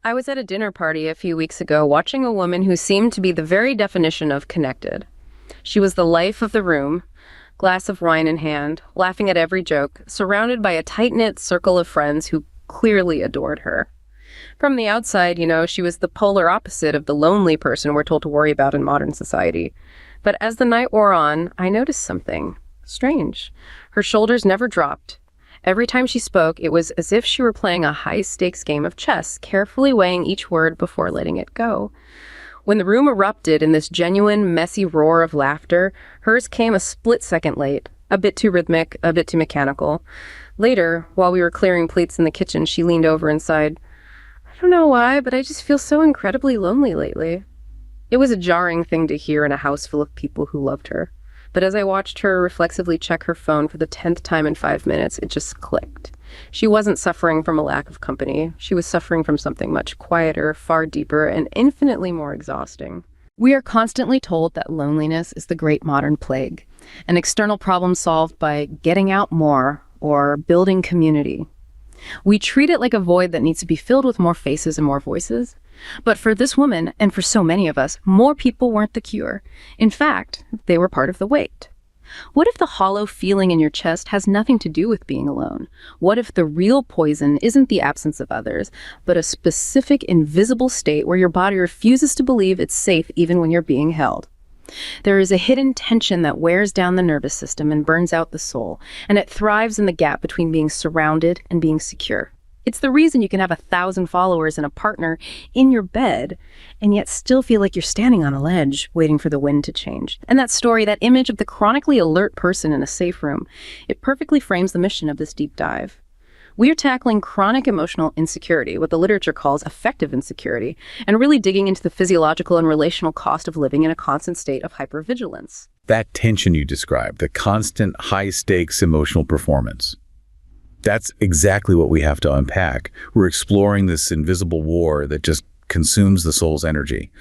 I was at a dinner party a few weeks ago watching a woman who seemed to be the very definition of connected. She was the life of the room, glass of wine in hand, laughing at every joke, surrounded by a tight-knit circle of friends who clearly adored her. From the outside, she was the polar opposite of the lonely person we're told to worry about in modern society. But as the night wore on, I noticed something strange. Her shoulders never dropped. Every time she spoke, it was as if she were playing a high-stakes game of chess, carefully weighing each word before letting it go. When the room erupted in this genuine, messy roar of laughter, hers came a split second late, a bit too rhythmic, a bit too mechanical. Later, while we were clearing plates in the kitchen, she leaned over and sighed, "I don't know why, but I just feel so incredibly lonely lately." It was a jarring thing to hear in a house full of people who loved her. But as I watched her reflexively check her phone for the 10th time in 5 minutes, it just clicked. She wasn't suffering from a lack of company. She was suffering from something much quieter, far deeper, and infinitely more exhausting. We are constantly told that loneliness is the great modern plague, an external problem solved by getting out more or building community. We treat it like a void that needs to be filled with more faces and more voices. But for this woman, and for so many of us, more people weren't the cure. In fact, they were part of the weight. What if the hollow feeling in your chest has nothing to do with being alone? What if the real poison isn't the absence of others, but a specific invisible state where your body refuses to believe it's safe even when you're being held? There is a hidden tension that wears down the nervous system and burns out the soul, and it thrives in the gap between being surrounded and being secure. It's the reason you can have 1,000 followers and a partner in your bed and yet still feel like you're standing on a ledge waiting for the wind to change. And that story, that image of the chronically alert person in a safe room, it perfectly frames the mission of this deep dive. We are tackling chronic emotional insecurity, what the literature calls affective insecurity, and really digging into the physiological and relational cost of living in a constant state of hypervigilance. That tension you described, the constant high-stakes emotional performance. That's exactly what we have to unpack. We're exploring this invisible war that just consumes the soul's energy.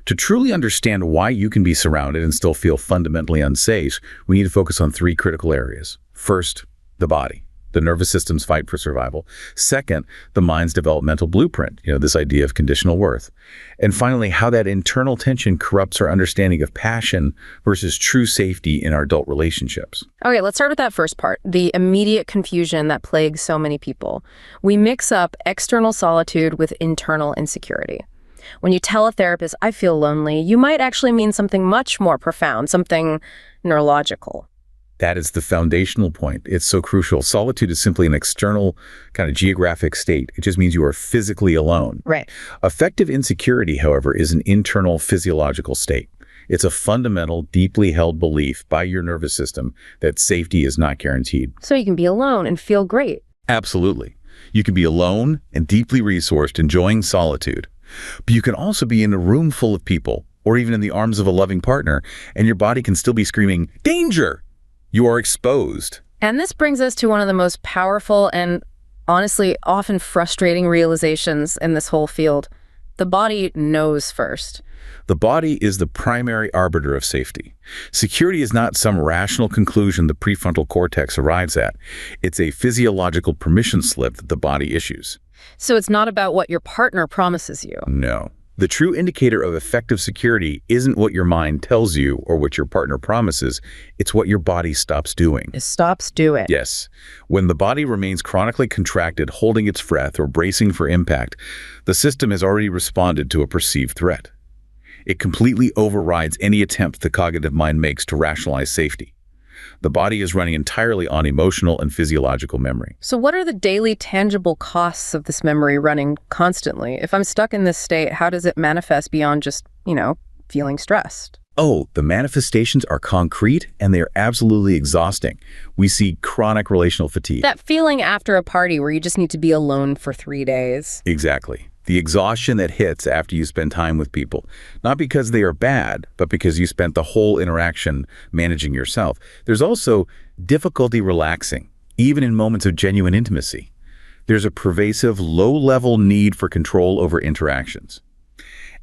To truly understand why you can be surrounded and still feel fundamentally unsafe, we need to focus on 3 critical areas. First, the body, the nervous system's fight for survival. Second, the mind's developmental blueprint, this idea of conditional worth. And finally, how that internal tension corrupts our understanding of passion versus true safety in our adult relationships. Okay, let's start with that first part, the immediate confusion that plagues so many people. We mix up external solitude with internal insecurity. When you tell a therapist, "I feel lonely," you might actually mean something much more profound, something neurological. That is the foundational point. It's so crucial. Solitude is simply an external kind of geographic state. It just means you are physically alone. Right. Affective insecurity, however, is an internal physiological state. It's a fundamental, deeply held belief by your nervous system that safety is not guaranteed. So you can be alone and feel great. Absolutely. You can be alone and deeply resourced, enjoying solitude. But you can also be in a room full of people, or even in the arms of a loving partner, and your body can still be screaming, "Danger!" You are exposed. And this brings us to one of the most powerful and honestly often frustrating realizations in this whole field. The body knows first. The body is the primary arbiter of safety. Security is not some rational conclusion the prefrontal cortex arrives at. It's a physiological permission slip that the body issues. So it's not about what your partner promises you. No. The true indicator of effective security isn't what your mind tells you or what your partner promises. It's what your body stops doing. It stops doing. Yes. When the body remains chronically contracted, holding its breath or bracing for impact, the system has already responded to a perceived threat. It completely overrides any attempt the cognitive mind makes to rationalize safety. The body is running entirely on emotional and physiological memory. So what are the daily tangible costs of this memory running constantly? If I'm stuck in this state, how does it manifest beyond just, feeling stressed? Oh, the manifestations are concrete and they are absolutely exhausting. We see chronic relational fatigue. That feeling after a party where you just need to be alone for 3 days. Exactly. The exhaustion that hits after you spend time with people, not because they are bad, but because you spent the whole interaction managing yourself. There's also difficulty relaxing, even in moments of genuine intimacy. There's a pervasive, low-level need for control over interactions.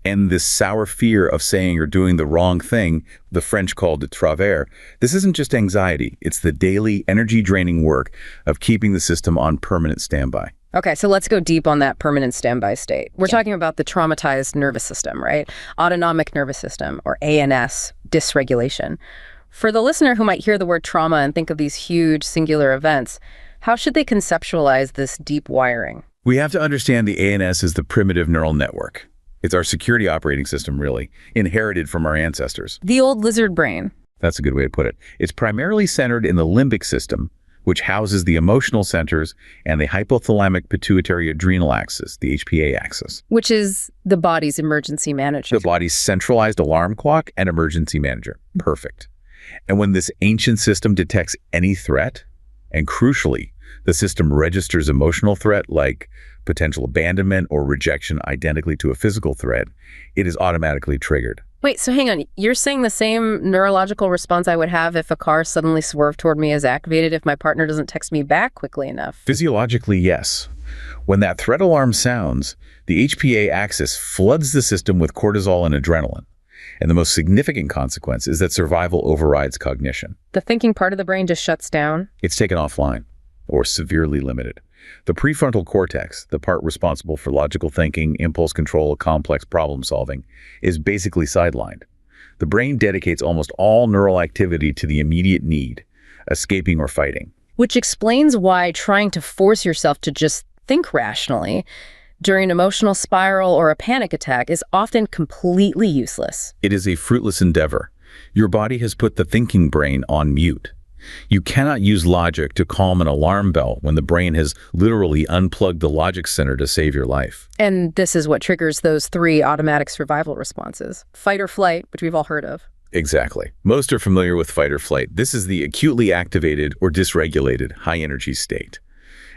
And this sour fear of saying or doing the wrong thing, the French called de travers, this isn't just anxiety. It's the daily energy-draining work of keeping the system on permanent standby. Okay, so let's go deep on that permanent standby state. We're talking about the traumatized nervous system, right? Autonomic nervous system, or ANS, dysregulation. For the listener who might hear the word trauma and think of these huge singular events, how should they conceptualize this deep wiring? We have to understand the ANS as the primitive neural network. It's our security operating system, really, inherited from our ancestors. The old lizard brain. That's a good way to put it. It's primarily centered in the limbic system, which houses the emotional centers, and the hypothalamic pituitary adrenal axis, the HPA axis. Which is the body's emergency manager. The body's centralized alarm clock and emergency manager. Perfect. And when this ancient system detects any threat, and crucially, the system registers emotional threat like potential abandonment or rejection identically to a physical threat, it is automatically triggered. Wait, so hang on. You're saying the same neurological response I would have if a car suddenly swerved toward me is activated if my partner doesn't text me back quickly enough? Physiologically, yes. When that threat alarm sounds, the HPA axis floods the system with cortisol and adrenaline. And the most significant consequence is that survival overrides cognition. The thinking part of the brain just shuts down? It's taken offline, or severely limited. The prefrontal cortex, the part responsible for logical thinking, impulse control, complex problem solving, is basically sidelined. The brain dedicates almost all neural activity to the immediate need, escaping or fighting. Which explains why trying to force yourself to just think rationally during an emotional spiral or a panic attack is often completely useless. It is a fruitless endeavor. Your body has put the thinking brain on mute. You cannot use logic to calm an alarm bell when the brain has literally unplugged the logic center to save your life. And this is what triggers those 3 automatic survival responses. Fight or flight, which we've all heard of. Exactly. Most are familiar with fight or flight. This is the acutely activated or dysregulated high-energy state.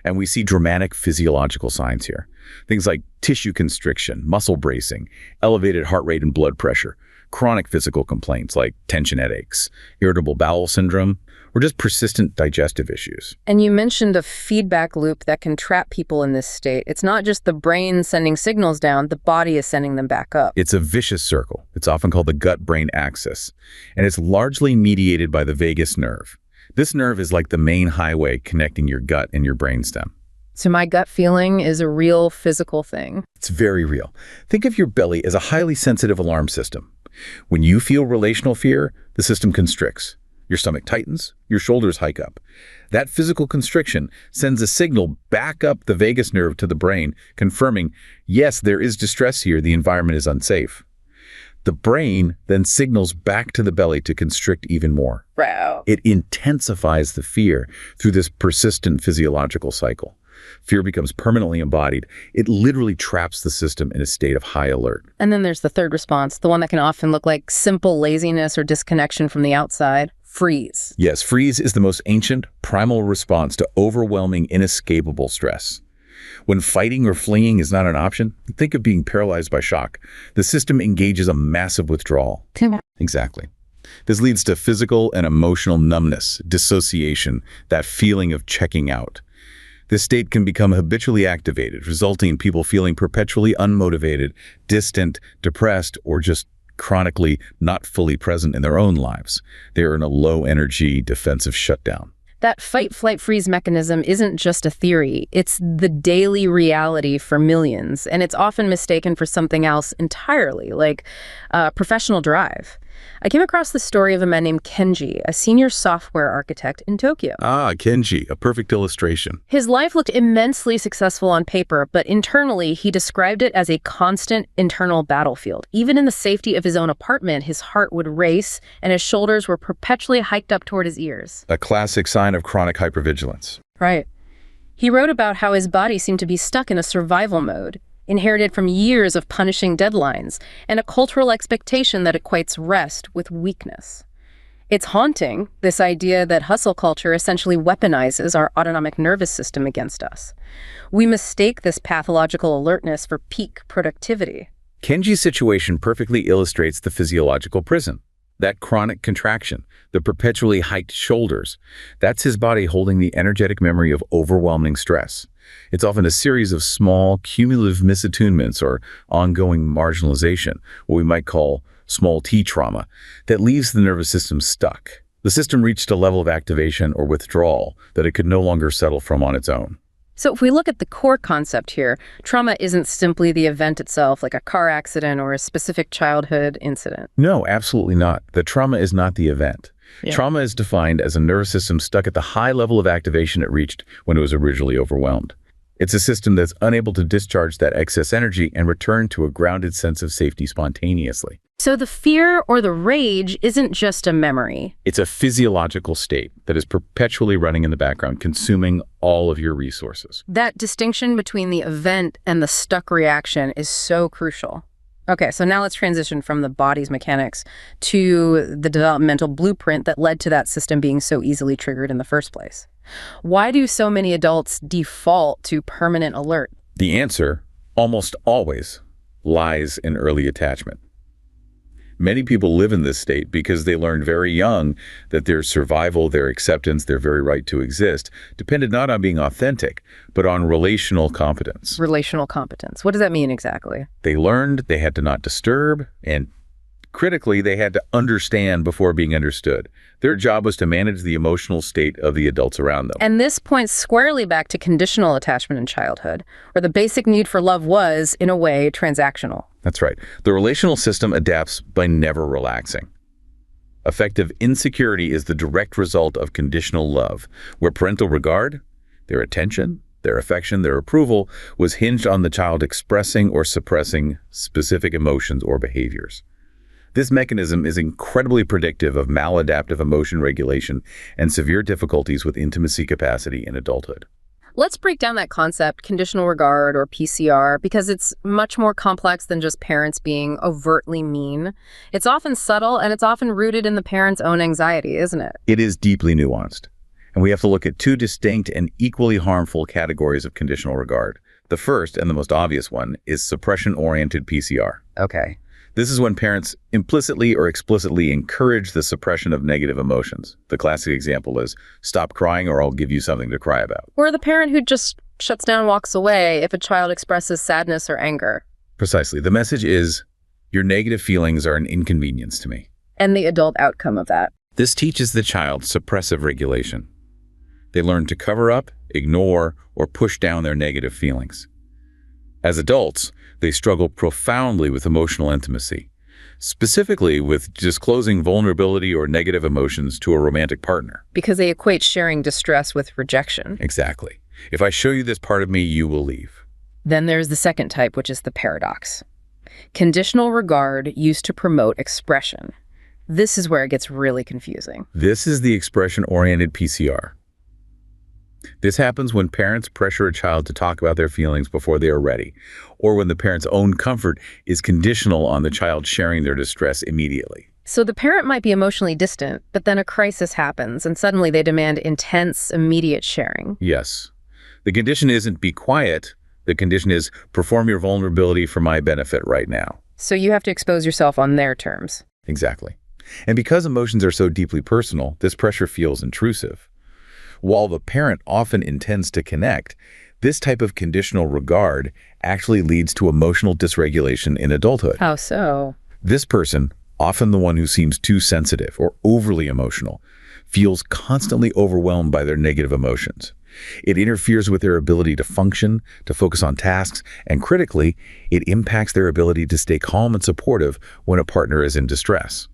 And we see dramatic physiological signs here. Things like tissue constriction, muscle bracing, elevated heart rate and blood pressure, chronic physical complaints like tension headaches, irritable bowel syndrome, or just persistent digestive issues. And you mentioned a feedback loop that can trap people in this state. It's not just the brain sending signals down, the body is sending them back up. It's a vicious circle. It's often called the gut-brain axis, and it's largely mediated by the vagus nerve. This nerve is like the main highway connecting your gut and your brainstem. So my gut feeling is a real physical thing. It's very real. Think of your belly as a highly sensitive alarm system. When you feel relational fear, the system constricts. Your stomach tightens, your shoulders hike up. That physical constriction sends a signal back up the vagus nerve to the brain, confirming, yes, there is distress here, the environment is unsafe. The brain then signals back to the belly to constrict even more. Wow. It intensifies the fear through this persistent physiological cycle. Fear becomes permanently embodied. It literally traps the system in a state of high alert. And then there's the third response, the one that can often look like simple laziness or disconnection from the outside. Freeze. Yes, freeze is the most ancient, primal response to overwhelming, inescapable stress. When fighting or fleeing is not an option, think of being paralyzed by shock. The system engages a massive withdrawal. Exactly. This leads to physical and emotional numbness, dissociation, that feeling of checking out. This state can become habitually activated, resulting in people feeling perpetually unmotivated, distant, depressed, or just chronically not fully present in their own lives. They are in a low-energy defensive shutdown. That fight, flight, freeze mechanism isn't just a theory. It's the daily reality for millions, and it's often mistaken for something else entirely, like professional drive. I came across the story of a man named Kenji, a senior software architect in Tokyo. Ah, Kenji, a perfect illustration. His life looked immensely successful on paper, but internally, he described it as a constant internal battlefield. Even in the safety of his own apartment, his heart would race, and his shoulders were perpetually hiked up toward his ears. A classic sign of chronic hypervigilance. Right. He wrote about how his body seemed to be stuck in a survival mode, inherited from years of punishing deadlines, and a cultural expectation that equates rest with weakness. It's haunting, this idea that hustle culture essentially weaponizes our autonomic nervous system against us. We mistake this pathological alertness for peak productivity. Kenji's situation perfectly illustrates the physiological prison. That chronic contraction, the perpetually hiked shoulders, that's his body holding the energetic memory of overwhelming stress. It's often a series of small, cumulative misattunements or ongoing marginalization, what we might call small t trauma, that leaves the nervous system stuck. The system reached a level of activation or withdrawal that it could no longer settle from on its own. So if we look at the core concept here, trauma isn't simply the event itself, like a car accident or a specific childhood incident. No, absolutely not. The trauma is not the event. Yeah. Trauma is defined as a nervous system stuck at the high level of activation it reached when it was originally overwhelmed. It's a system that's unable to discharge that excess energy and return to a grounded sense of safety spontaneously. So the fear or the rage isn't just a memory. It's a physiological state that is perpetually running in the background, consuming all of your resources. That distinction between the event and the stuck reaction is so crucial. Okay, so now let's transition from the body's mechanics to the developmental blueprint that led to that system being so easily triggered in the first place. Why do so many adults default to permanent alert? The answer, almost always, lies in early attachment. Many people live in this state because they learned very young that their survival, their acceptance, their very right to exist depended not on being authentic, but on relational competence. Relational competence. What does that mean exactly? They learned they had to not disturb, and critically, they had to understand before being understood. Their job was to manage the emotional state of the adults around them. And this points squarely back to conditional attachment in childhood, where the basic need for love was, in a way, transactional. That's right. The relational system adapts by never relaxing. Affective insecurity is the direct result of conditional love, where parental regard, their attention, their affection, their approval, was hinged on the child expressing or suppressing specific emotions or behaviors. This mechanism is incredibly predictive of maladaptive emotion regulation and severe difficulties with intimacy capacity in adulthood. Let's break down that concept, conditional regard or PCR, because it's much more complex than just parents being overtly mean. It's often subtle, and it's often rooted in the parent's own anxiety, isn't it? It is deeply nuanced, and we have to look at two distinct and equally harmful categories of conditional regard. The first, and the most obvious one, is suppression-oriented PCR. Okay. This is when parents implicitly or explicitly encourage the suppression of negative emotions. The classic example is, stop crying or I'll give you something to cry about. Or the parent who just shuts down and walks away if a child expresses sadness or anger. Precisely. The message is, your negative feelings are an inconvenience to me. And the adult outcome of that. This teaches the child suppressive regulation. They learn to cover up, ignore, or push down their negative feelings. As adults, they struggle profoundly with emotional intimacy, specifically with disclosing vulnerability or negative emotions to a romantic partner. Because they equate sharing distress with rejection. Exactly. If I show you this part of me, you will leave. Then there's the second type, which is the paradox. Conditional regard used to promote expression. This is where it gets really confusing. This is the expression-oriented PCR. This happens when parents pressure a child to talk about their feelings before they are ready, or when the parent's own comfort is conditional on the child sharing their distress immediately. So the parent might be emotionally distant, but then a crisis happens, and suddenly they demand intense, immediate sharing. Yes. The condition isn't be quiet. The condition is perform your vulnerability for my benefit right now. So you have to expose yourself on their terms. Exactly. And because emotions are so deeply personal, this pressure feels intrusive. While the parent often intends to connect, this type of conditional regard actually leads to emotional dysregulation in adulthood. How so? This person, often the one who seems too sensitive or overly emotional, feels constantly overwhelmed by their negative emotions. It interferes with their ability to function, to focus on tasks, and critically, it impacts their ability to stay calm and supportive when a partner is in distress.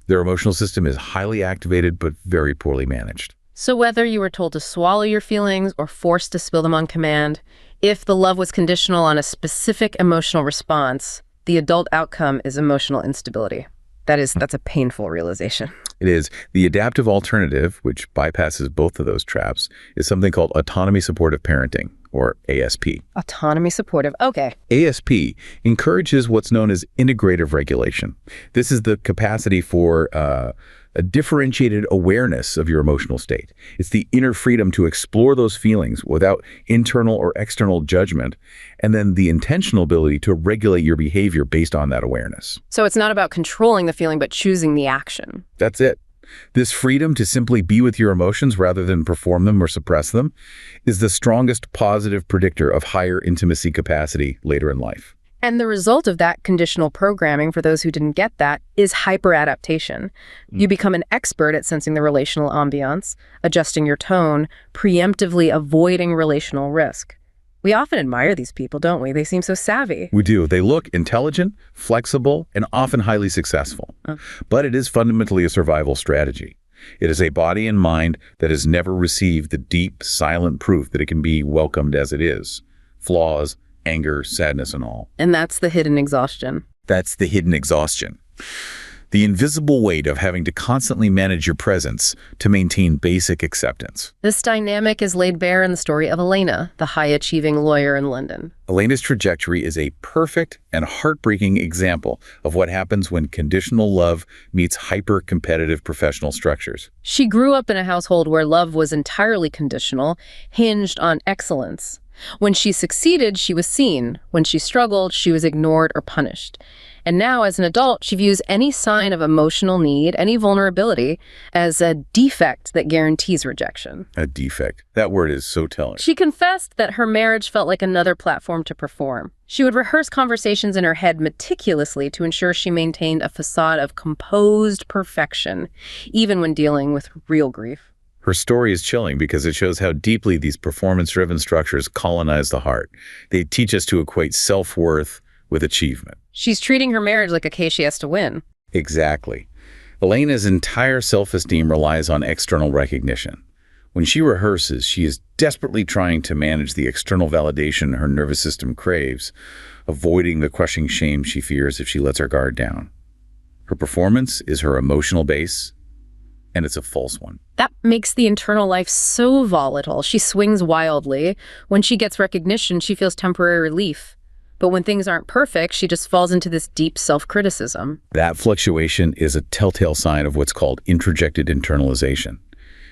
Their emotional system is highly activated but very poorly managed. So whether you were told to swallow your feelings or forced to spill them on command, if the love was conditional on a specific emotional response, the adult outcome is emotional instability. That's a painful realization. It is. The adaptive alternative, which bypasses both of those traps, is something called autonomy supportive parenting, or ASP. Autonomy supportive. Okay. ASP encourages what's known as integrative regulation. This is the capacity for a differentiated awareness of your emotional state. It's the inner freedom to explore those feelings without internal or external judgment, and then the intentional ability to regulate your behavior based on that awareness. So it's not about controlling the feeling, but choosing the action. That's it. This freedom to simply be with your emotions rather than perform them or suppress them is the strongest positive predictor of higher intimacy capacity later in life. And the result of that conditional programming, for those who didn't get that, is hyper-adaptation. You become an expert at sensing the relational ambiance, adjusting your tone, preemptively avoiding relational risk. We often admire these people, don't we? They seem so savvy. We do. They look intelligent, flexible, and often highly successful. But it is fundamentally a survival strategy. It is a body and mind that has never received the deep, silent proof that it can be welcomed as it is. Flaws, anger, sadness, and all. And that's the hidden exhaustion. That's the hidden exhaustion. The invisible weight of having to constantly manage your presence to maintain basic acceptance. This dynamic is laid bare in the story of Elena, the high-achieving lawyer in London. Elena's trajectory is a perfect and heartbreaking example of what happens when conditional love meets hyper-competitive professional structures. She grew up in a household where love was entirely conditional, hinged on excellence. When she succeeded, she was seen. When she struggled, she was ignored or punished. And now, as an adult, she views any sign of emotional need, any vulnerability, as a defect that guarantees rejection. A defect. That word is so telling. She confessed that her marriage felt like another platform to perform. She would rehearse conversations in her head meticulously to ensure she maintained a facade of composed perfection, even when dealing with real grief. Her story is chilling because it shows how deeply these performance-driven structures colonize the heart. They teach us to equate self-worth with achievement. She's treating her marriage like a case she has to win. Exactly. Elena's entire self-esteem relies on external recognition. When she rehearses, she is desperately trying to manage the external validation her nervous system craves, avoiding the crushing shame she fears if she lets her guard down. Her performance is her emotional base, and it's a false one. That makes the internal life so volatile. She swings wildly. When she gets recognition, she feels temporary relief. But when things aren't perfect, she just falls into this deep self-criticism. That fluctuation is a telltale sign of what's called introjected internalization.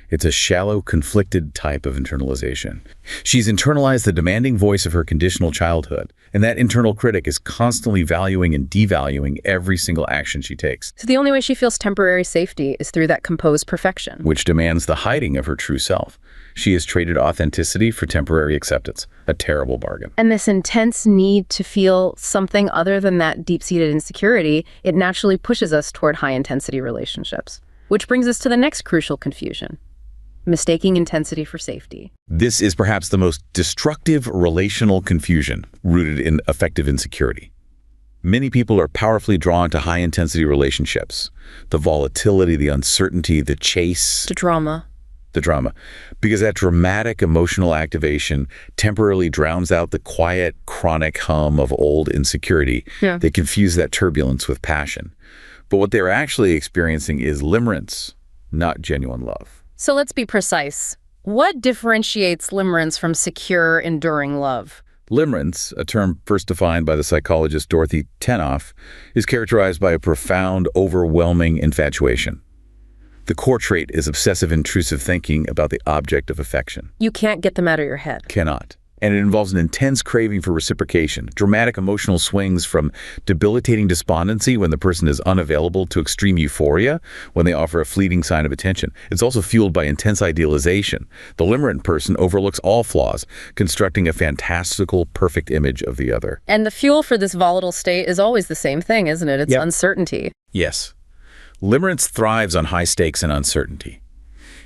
It's a shallow, conflicted type of internalization. She's internalized the demanding voice of her conditional childhood, and that internal critic is constantly valuing and devaluing every single action she takes. So the only way she feels temporary safety is through that composed perfection. Which demands the hiding of her true self. She has traded authenticity for temporary acceptance. A terrible bargain. And this intense need to feel something other than that deep-seated insecurity, it naturally pushes us toward high-intensity relationships. Which brings us to the next crucial confusion. Mistaking intensity for safety. This is perhaps the most destructive relational confusion rooted in affective insecurity. Many people are powerfully drawn to high-intensity relationships. The volatility, the uncertainty, the chase. The drama. Because that dramatic emotional activation temporarily drowns out the quiet, chronic hum of old insecurity. They confuse that turbulence with passion. But what they're actually experiencing is limerence, not genuine love. So let's be precise. What differentiates limerence from secure, enduring love? Limerence, a term first defined by the psychologist Dorothy Tenoff, is characterized by a profound, overwhelming infatuation. The core trait is obsessive intrusive thinking about the object of affection. You can't get them out of your head. Cannot. And it involves an intense craving for reciprocation, dramatic emotional swings from debilitating despondency when the person is unavailable to extreme euphoria when they offer a fleeting sign of attention. It's also fueled by intense idealization. The limerent person overlooks all flaws, constructing a fantastical, perfect image of the other. And the fuel for this volatile state is always the same thing, isn't it? It's uncertainty. Yes. Limerence thrives on high stakes and uncertainty.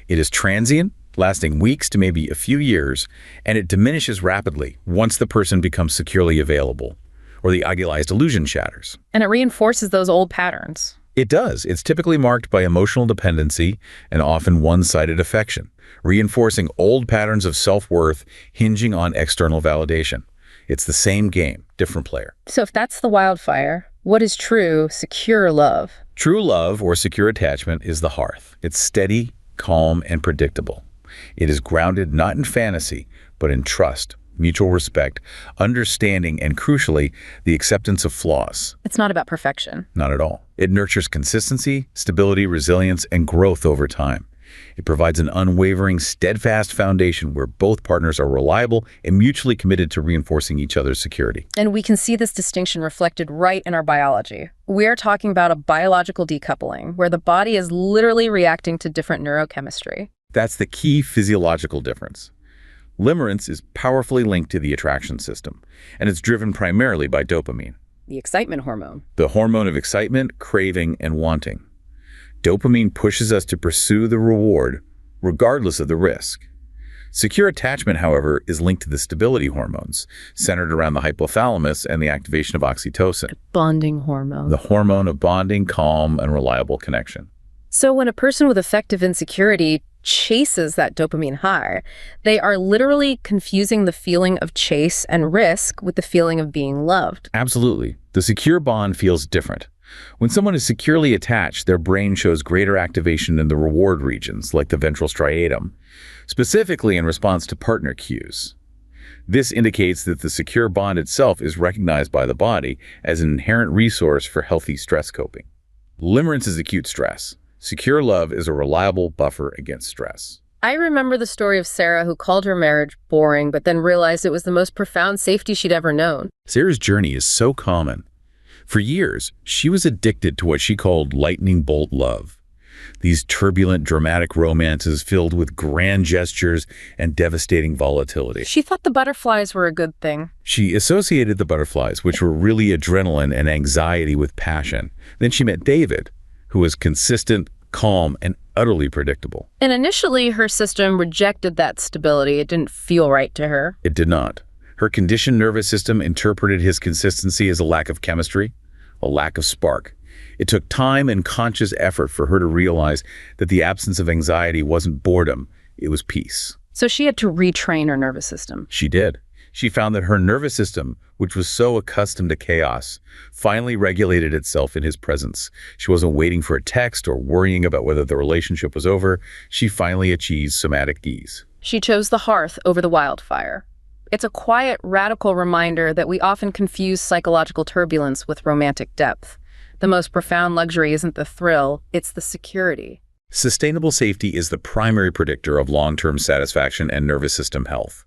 It is transient, lasting weeks to maybe a few years, and it diminishes rapidly once the person becomes securely available, or the idealized illusion shatters. And it reinforces those old patterns. It does. It's typically marked by emotional dependency and often one-sided affection, reinforcing old patterns of self-worth hinging on external validation. It's the same game, different player. So if that's the wildfire, what is true, secure love? True love or secure attachment is the hearth. It's steady, calm, and predictable. It is grounded not in fantasy, but in trust, mutual respect, understanding, and crucially, the acceptance of flaws. It's not about perfection. Not at all. It nurtures consistency, stability, resilience, and growth over time. It provides an unwavering, steadfast foundation where both partners are reliable and mutually committed to reinforcing each other's security. And we can see this distinction reflected right in our biology. We are talking about a biological decoupling, where the body is literally reacting to different neurochemistry. That's the key physiological difference. Limerence is powerfully linked to the attraction system, and it's driven primarily by dopamine, The excitement hormone. the hormone of excitement, craving, and wanting. Dopamine pushes us to pursue the reward, regardless of the risk. Secure attachment, however, is linked to the stability hormones, centered around the hypothalamus and the activation of oxytocin, Bonding hormone. the hormone of bonding, calm, and reliable connection. So when a person with affective insecurity chases that dopamine high, they are literally confusing the feeling of chase and risk with the feeling of being loved. Absolutely. The secure bond feels different. When someone is securely attached, their brain shows greater activation in the reward regions, like the ventral striatum, specifically in response to partner cues. This indicates that the secure bond itself is recognized by the body as an inherent resource for healthy stress coping. Limerence is acute stress. Secure love is a reliable buffer against stress. I remember the story of Sarah, who called her marriage boring, but then realized it was the most profound safety she'd ever known. Sarah's journey is so common. For years, she was addicted to what she called lightning bolt love. These turbulent, dramatic romances filled with grand gestures and devastating volatility. She thought the butterflies were a good thing. She associated the butterflies, which were really adrenaline and anxiety, with passion. Then she met David, who was consistent, calm, and utterly predictable. And initially, her system rejected that stability. It didn't feel right to her. It did not. Her conditioned nervous system interpreted his consistency as a lack of chemistry, a lack of spark. It took time and conscious effort for her to realize that the absence of anxiety wasn't boredom, it was peace. So she had to retrain her nervous system. She did. She found that her nervous system, which was so accustomed to chaos, finally regulated itself in his presence. She wasn't waiting for a text or worrying about whether the relationship was over. She finally achieved somatic ease. She chose the hearth over the wildfire. It's a quiet, radical reminder that we often confuse psychological turbulence with romantic depth. The most profound luxury isn't the thrill, it's the security. Sustainable safety is the primary predictor of long-term satisfaction and nervous system health.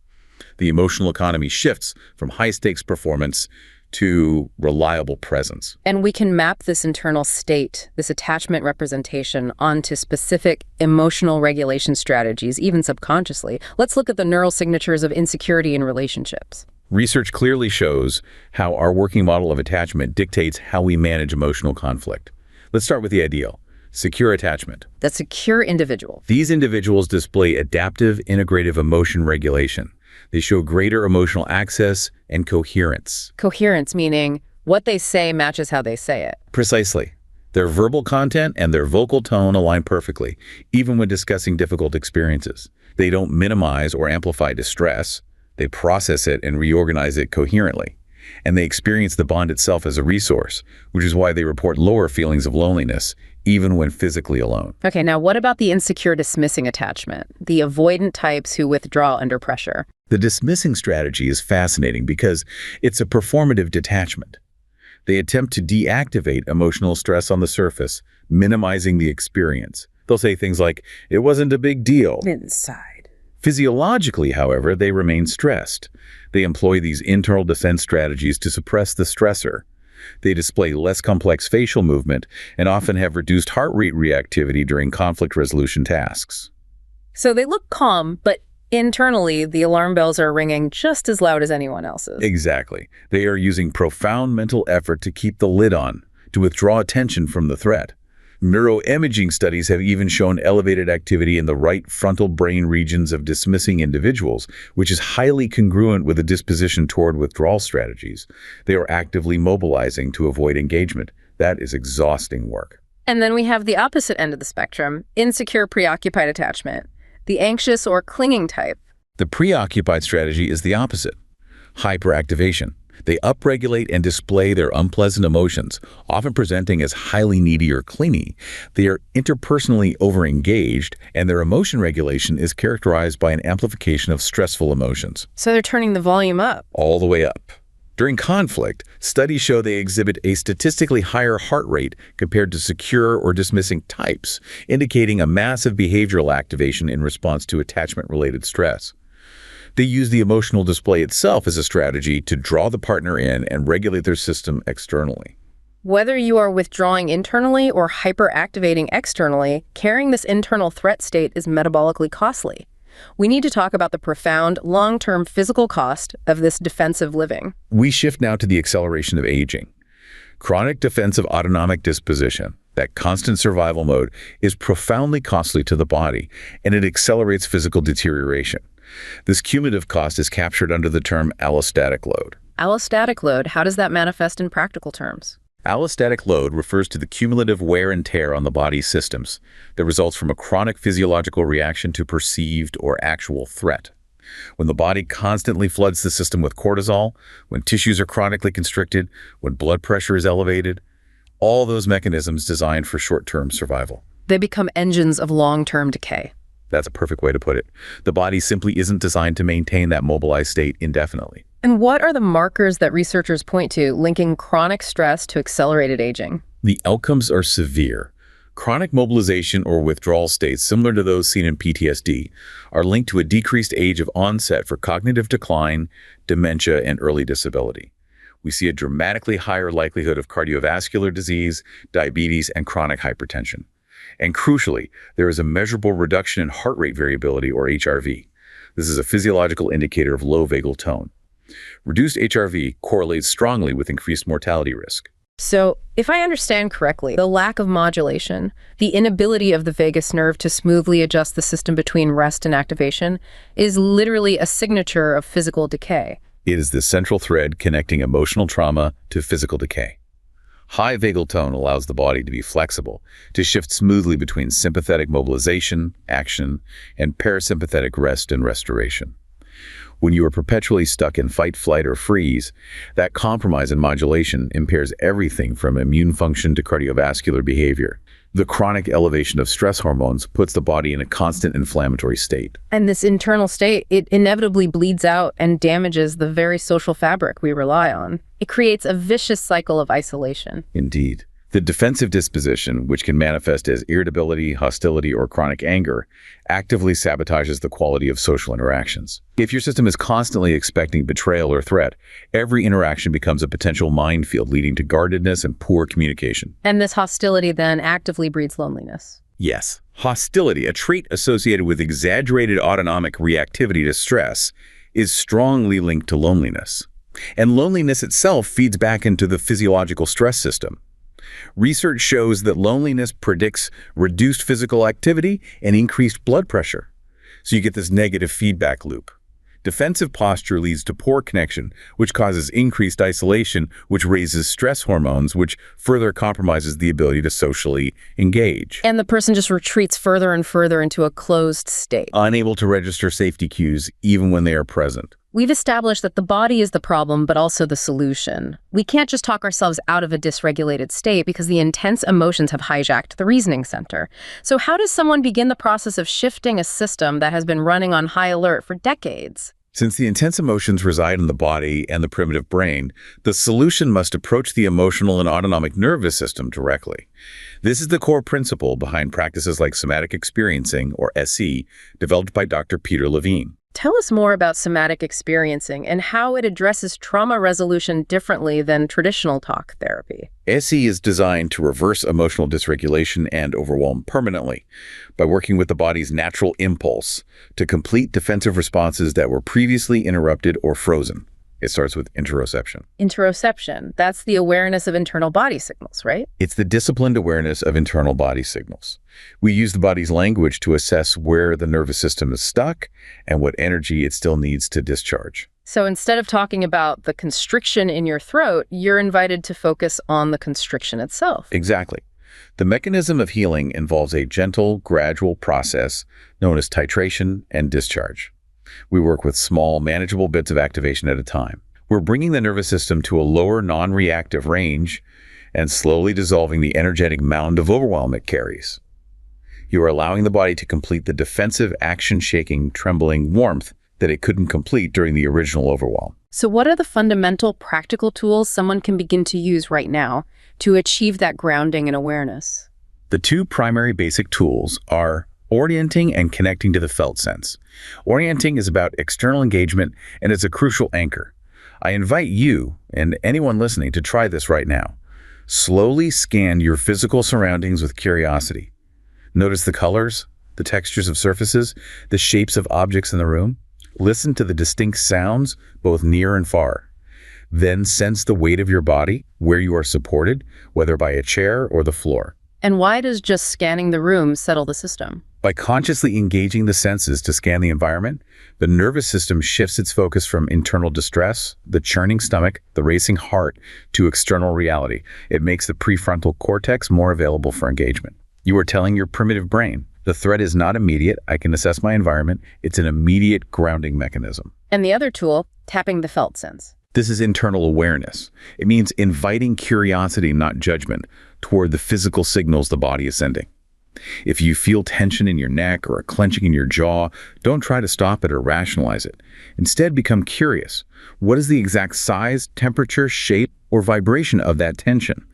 The emotional economy shifts from high-stakes performance to reliable presence. And we can map this internal state, this attachment representation, onto specific emotional regulation strategies, even subconsciously. Let's look at the neural signatures of insecurity in relationships. Research clearly shows how our working model of attachment dictates how we manage emotional conflict. Let's start with the ideal: secure attachment. The secure individual. These individuals display adaptive, integrative emotion regulation. They show greater emotional access and coherence. Coherence meaning what they say matches how they say it. Precisely. Their verbal content and their vocal tone align perfectly, even when discussing difficult experiences. They don't minimize or amplify distress. They process it and reorganize it coherently. And they experience the bond itself as a resource, which is why they report lower feelings of loneliness, even when physically alone. Okay, now what about the insecure dismissing attachment? The avoidant types who withdraw under pressure. The dismissing strategy is fascinating because it's a performative detachment. They attempt to deactivate emotional stress on the surface, minimizing the experience. They'll say things like, "It wasn't a big deal." Inside. Physiologically, however, they remain stressed. They employ these internal defense strategies to suppress the stressor. They display less complex facial movement and often have reduced heart rate reactivity during conflict resolution tasks. So they look calm, but internally, the alarm bells are ringing just as loud as anyone else's. Exactly. They are using profound mental effort to keep the lid on, to withdraw attention from the threat. Neuroimaging studies have even shown elevated activity in the right frontal brain regions of dismissing individuals, which is highly congruent with a disposition toward withdrawal strategies. They are actively mobilizing to avoid engagement. That is exhausting work. And then we have the opposite end of the spectrum, insecure preoccupied attachment, the anxious or clinging type. The preoccupied strategy is the opposite: hyper-activation. They upregulate and display their unpleasant emotions, often presenting as highly needy or clingy. They are interpersonally overengaged, and their emotion regulation is characterized by an amplification of stressful emotions. So they're turning the volume up. All the way up. During conflict, studies show they exhibit a statistically higher heart rate compared to secure or dismissing types, indicating a massive behavioral activation in response to attachment-related stress. They use the emotional display itself as a strategy to draw the partner in and regulate their system externally. Whether you are withdrawing internally or hyperactivating externally, carrying this internal threat state is metabolically costly. We need to talk about the profound, long-term physical cost of this defensive living. We shift now to the acceleration of aging. Chronic defensive autonomic disposition, that constant survival mode, is profoundly costly to the body, and it accelerates physical deterioration. This cumulative cost is captured under the term allostatic load. Allostatic load, how does that manifest in practical terms? Allostatic load refers to the cumulative wear and tear on the body's systems that results from a chronic physiological reaction to perceived or actual threat. When the body constantly floods the system with cortisol, when tissues are chronically constricted, when blood pressure is elevated, all those mechanisms designed for short-term survival. They become engines of long-term decay. That's a perfect way to put it. The body simply isn't designed to maintain that mobilized state indefinitely. And what are the markers that researchers point to linking chronic stress to accelerated aging? The outcomes are severe. Chronic mobilization or withdrawal states, similar to those seen in PTSD, are linked to a decreased age of onset for cognitive decline, dementia, and early disability. We see a dramatically higher likelihood of cardiovascular disease, diabetes, and chronic hypertension. And crucially, there is a measurable reduction in heart rate variability, or HRV. This is a physiological indicator of low vagal tone. Reduced HRV correlates strongly with increased mortality risk. So, if I understand correctly, the lack of modulation, the inability of the vagus nerve to smoothly adjust the system between rest and activation, is literally a signature of physical decay. It is the central thread connecting emotional trauma to physical decay. High vagal tone allows the body to be flexible, to shift smoothly between sympathetic mobilization, action, and parasympathetic rest and restoration. When you are perpetually stuck in fight, flight, or freeze, that compromise in modulation impairs everything from immune function to cardiovascular behavior. The chronic elevation of stress hormones puts the body in a constant inflammatory state. And this internal state, it inevitably bleeds out and damages the very social fabric we rely on. It creates a vicious cycle of isolation. Indeed. The defensive disposition, which can manifest as irritability, hostility, or chronic anger, actively sabotages the quality of social interactions. If your system is constantly expecting betrayal or threat, every interaction becomes a potential minefield leading to guardedness and poor communication. And this hostility then actively breeds loneliness. Yes, hostility, a trait associated with exaggerated autonomic reactivity to stress, is strongly linked to loneliness. And loneliness itself feeds back into the physiological stress system. Research shows that loneliness predicts reduced physical activity and increased blood pressure. So you get this negative feedback loop. Defensive posture leads to poor connection, which causes increased isolation, which raises stress hormones, which further compromises the ability to socially engage. And the person just retreats further and further into a closed state, Unable to register safety cues even when they are present. We've established that the body is the problem, but also the solution. We can't just talk ourselves out of a dysregulated state because the intense emotions have hijacked the reasoning center. So how does someone begin the process of shifting a system that has been running on high alert for decades? Since the intense emotions reside in the body and the primitive brain, the solution must approach the emotional and autonomic nervous system directly. This is the core principle behind practices like somatic experiencing, or SE, developed by Dr. Peter Levine. Tell us more about somatic experiencing and how it addresses trauma resolution differently than traditional talk therapy. SE is designed to reverse emotional dysregulation and overwhelm permanently by working with the body's natural impulse to complete defensive responses that were previously interrupted or frozen. It starts with interoception. Interoception, that's the awareness of internal body signals, right? It's the disciplined awareness of internal body signals. We use the body's language to assess where the nervous system is stuck and what energy it still needs to discharge. So instead of talking about the constriction in your throat, you're invited to focus on the constriction itself. Exactly. The mechanism of healing involves a gentle, gradual process known as titration and discharge. We work with small, manageable bits of activation at a time. We're bringing the nervous system to a lower, non-reactive range and slowly dissolving the energetic mound of overwhelm it carries. You are allowing the body to complete the defensive, action-shaking, trembling warmth that it couldn't complete during the original overwhelm. So what are the fundamental practical tools someone can begin to use right now to achieve that grounding and awareness? The two primary basic tools are orienting and connecting to the felt sense. Orienting is about external engagement, and it's a crucial anchor. I invite you and anyone listening to try this right now. Slowly scan your physical surroundings with curiosity. Notice the colors, the textures of surfaces, the shapes of objects in the room. Listen to the distinct sounds, both near and far. Then sense the weight of your body, where you are supported, whether by a chair or the floor. And why does just scanning the room settle the system? By consciously engaging the senses to scan the environment, the nervous system shifts its focus from internal distress, the churning stomach, the racing heart, to external reality. It makes the prefrontal cortex more available for engagement. You are telling your primitive brain, the threat is not immediate, I can assess my environment, it's an immediate grounding mechanism. And the other tool, tapping the felt sense. This is internal awareness. It means inviting curiosity, not judgment, toward the physical signals the body is sending. If you feel tension in your neck or a clenching in your jaw, don't try to stop it or rationalize it. Instead, become curious. What is the exact size, temperature, shape, or vibration of that tension?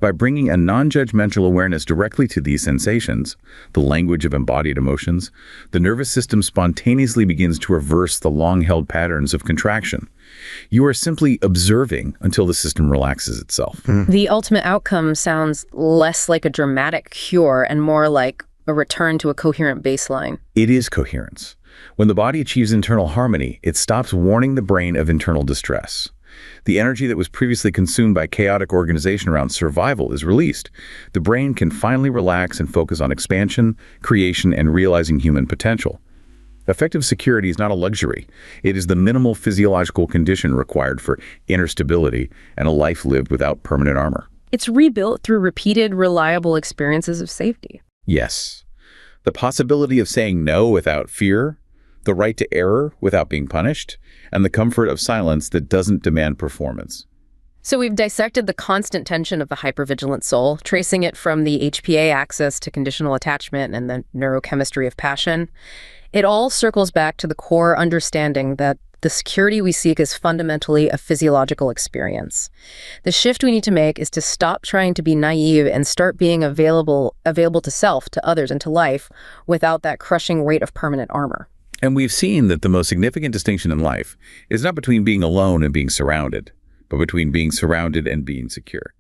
By bringing a non-judgmental awareness directly to these sensations, the language of embodied emotions, the nervous system spontaneously begins to reverse the long-held patterns of contraction. You are simply observing until the system relaxes itself. The ultimate outcome sounds less like a dramatic cure and more like a return to a coherent baseline. It is coherence. When the body achieves internal harmony, it stops warning the brain of internal distress. The energy that was previously consumed by chaotic organization around survival is released. The brain can finally relax and focus on expansion, creation, and realizing human potential. Effective security is not a luxury. It is the minimal physiological condition required for inner stability and a life lived without permanent armor. It's rebuilt through repeated, reliable experiences of safety. Yes. The possibility of saying no without fear, the right to error without being punished, and the comfort of silence that doesn't demand performance. So we've dissected the constant tension of the hypervigilant soul, tracing it from the HPA axis to conditional attachment and the neurochemistry of passion. It all circles back to the core understanding that the security we seek is fundamentally a physiological experience. The shift we need to make is to stop trying to be naive and start being available to self, to others, and to life without that crushing weight of permanent armor. And we've seen that the most significant distinction in life is not between being alone and being surrounded, but between being surrounded and being secure.